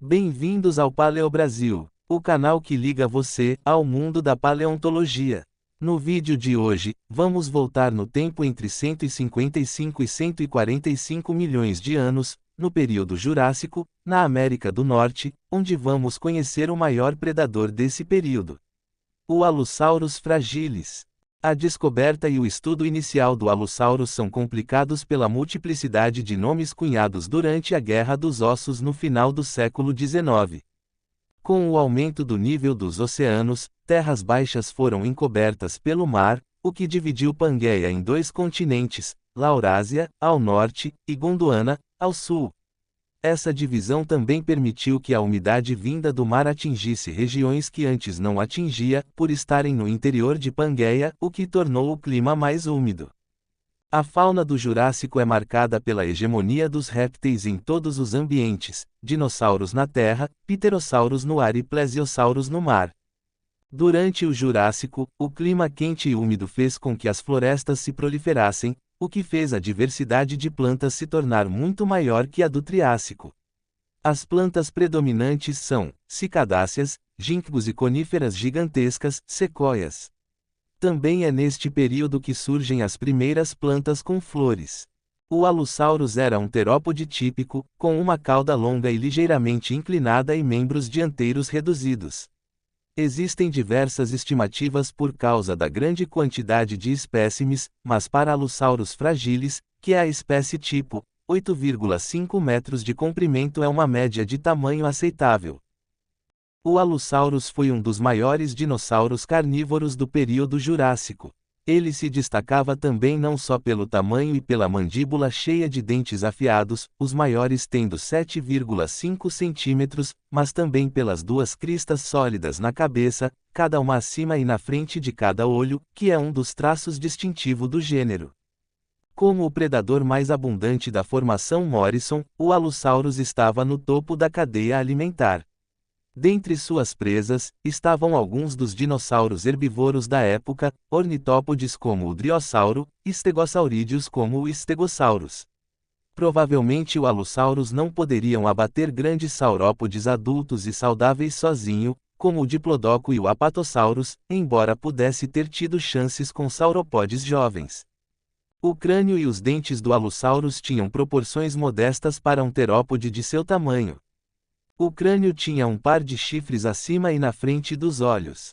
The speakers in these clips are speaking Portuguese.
Bem-vindos ao Paleobrasil, o canal que liga você ao mundo da paleontologia. No vídeo de hoje, vamos voltar no tempo entre 155 e 145 milhões de anos, no período Jurássico, na América do Norte, onde vamos conhecer o maior predador desse período: o Allosaurus fragilis. A descoberta e o estudo inicial do Allosaurus são complicados pela multiplicidade de nomes cunhados durante a Guerra dos Ossos no final do século XIX. Com o aumento do nível dos oceanos, terras baixas foram encobertas pelo mar, o que dividiu Pangaea em dois continentes, Laurásia, ao norte, e Gondwana, ao sul. Essa divisão também permitiu que a umidade vinda do mar atingisse regiões que antes não atingia, por estarem no interior de Pangaea, o que tornou o clima mais úmido. A fauna do Jurássico é marcada pela hegemonia dos répteis em todos os ambientes: dinossauros na terra, pterossauros no ar e plesiosauros no mar. Durante o Jurássico, o clima quente e úmido fez com que as florestas se proliferassem, o que fez a diversidade de plantas se tornar muito maior que a do Triássico. As plantas predominantes são cicadáceas, ginkgos e coníferas gigantescas, sequoias. Também é neste período que surgem as primeiras plantas com flores. O Allosaurus era um terópode típico, com uma cauda longa e ligeiramente inclinada e membros dianteiros reduzidos. Existem diversas estimativas por causa da grande quantidade de espécimes, mas para Allosaurus fragilis, que é a espécie tipo, 8,5 metros de comprimento é uma média de tamanho aceitável. O Allosaurus foi um dos maiores dinossauros carnívoros do período Jurássico. Ele se destacava também não só pelo tamanho e pela mandíbula cheia de dentes afiados, os maiores tendo 7,5 centímetros, mas também pelas duas cristas sólidas na cabeça, cada uma acima e na frente de cada olho, que é um dos traços distintivos do gênero. Como o predador mais abundante da formação Morrison, o Allosaurus estava no topo da cadeia alimentar. Dentre suas presas, estavam alguns dos dinossauros herbívoros da época, ornitópodes como o Driosauro, Stegosaurideus como o Stegosaurus. Provavelmente o Allosaurus não poderiam abater grandes saurópodes adultos e saudáveis sozinho, como o Diplodocus e o Apatosaurus, embora pudesse ter tido chances com sauropodes jovens. O crânio e os dentes do Allosaurus tinham proporções modestas para um terópode de seu tamanho. O crânio tinha um par de chifres acima e na frente dos olhos.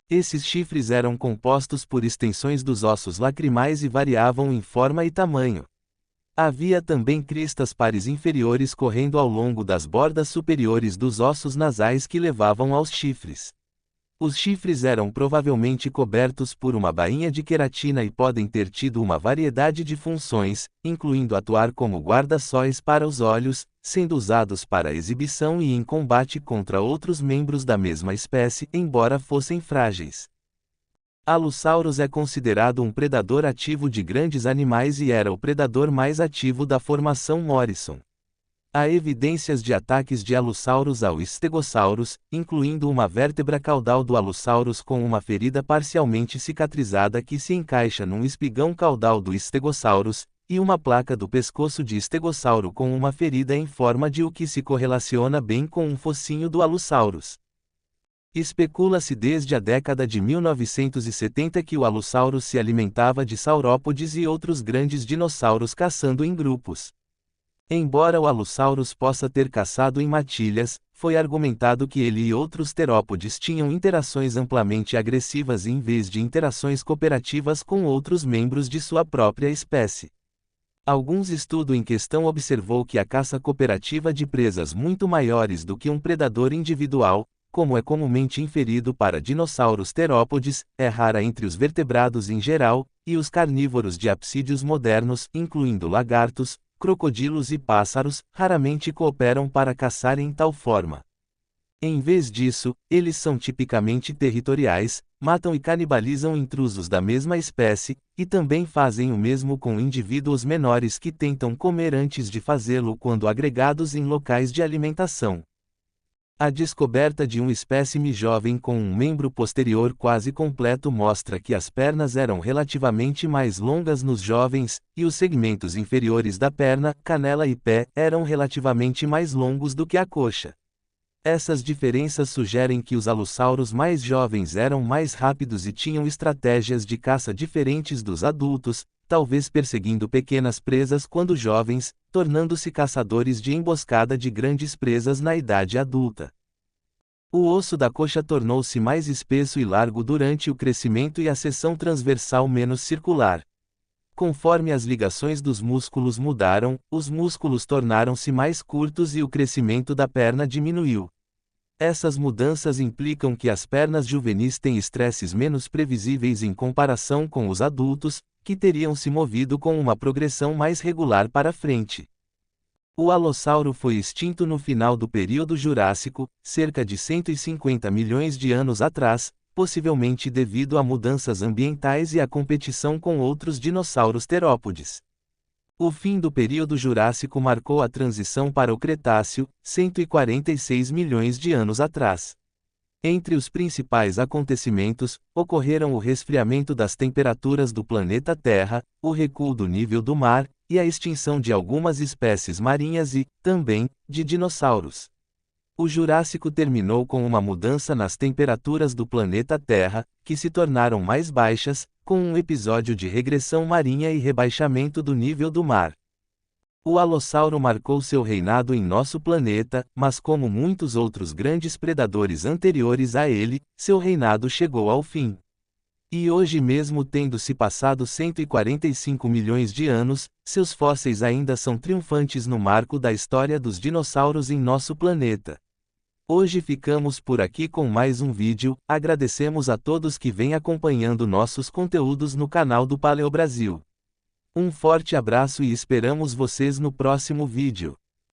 Esses chifres eram compostos por extensões dos ossos lacrimais e variavam em forma e tamanho. Havia também cristas pares inferiores correndo ao longo das bordas superiores dos ossos nasais que levavam aos chifres. Os chifres eram provavelmente cobertos por uma bainha de queratina e podem ter tido uma variedade de funções, incluindo atuar como guarda-sóis para os olhos, sendo usados para exibição e em combate contra outros membros da mesma espécie, embora fossem frágeis. Allosaurus é considerado um predador ativo de grandes animais e era o predador mais ativo da formação Morrison. Há evidências de ataques de Allosaurus ao Stegosaurus, incluindo uma vértebra caudal do Allosaurus com uma ferida parcialmente cicatrizada que se encaixa num espigão caudal do Stegosaurus, e uma placa do pescoço de Stegossauro com uma ferida em forma de U que se correlaciona bem com um focinho do Allosaurus. Especula-se desde a década de 1970 que o Allosaurus se alimentava de saurópodes e outros grandes dinossauros caçando em grupos. Embora o Allosaurus possa ter caçado em matilhas, foi argumentado que ele e outros terópodes tinham interações amplamente agressivas em vez de interações cooperativas com outros membros de sua própria espécie. Alguns estudos em questão observou que a caça cooperativa de presas muito maiores do que um predador individual, como é comumente inferido para dinossauros terópodes, é rara entre os vertebrados em geral, e os carnívoros de apsídeos modernos, incluindo lagartos, crocodilos e pássaros, raramente cooperam para caçar em tal forma. Em vez disso, eles são tipicamente territoriais, matam e canibalizam intrusos da mesma espécie, e também fazem o mesmo com indivíduos menores que tentam comer antes de fazê-lo quando agregados em locais de alimentação. A descoberta de um espécime jovem com um membro posterior quase completo mostra que as pernas eram relativamente mais longas nos jovens, e os segmentos inferiores da perna, canela e pé, eram relativamente mais longos do que a coxa. Essas diferenças sugerem que os alossauros mais jovens eram mais rápidos e tinham estratégias de caça diferentes dos adultos, talvez perseguindo pequenas presas quando jovens, tornando-se caçadores de emboscada de grandes presas na idade adulta. O osso da coxa tornou-se mais espesso e largo durante o crescimento e a seção transversal menos circular. Conforme as ligações dos músculos mudaram, os músculos tornaram-se mais curtos e o crescimento da perna diminuiu. Essas mudanças implicam que as pernas juvenis têm estresses menos previsíveis em comparação com os adultos, que teriam se movido com uma progressão mais regular para frente. O alossauro foi extinto no final do período Jurássico, cerca de 150 milhões de anos atrás, possivelmente devido a mudanças ambientais e à competição com outros dinossauros terópodes. O fim do período Jurássico marcou a transição para o Cretáceo, 146 milhões de anos atrás. Entre os principais acontecimentos, ocorreram o resfriamento das temperaturas do planeta Terra, o recuo do nível do mar, e a extinção de algumas espécies marinhas e, também, de dinossauros. O Jurássico terminou com uma mudança nas temperaturas do planeta Terra, que se tornaram mais baixas, com um episódio de regressão marinha e rebaixamento do nível do mar. O alossauro marcou seu reinado em nosso planeta, mas como muitos outros grandes predadores anteriores a ele, seu reinado chegou ao fim. E hoje mesmo tendo se passado 145 milhões de anos, seus fósseis ainda são triunfantes no marco da história dos dinossauros em nosso planeta. Hoje ficamos por aqui com mais um vídeo, agradecemos a todos que vêm acompanhando nossos conteúdos no canal do Paleobrasil. Um forte abraço e esperamos vocês no próximo vídeo.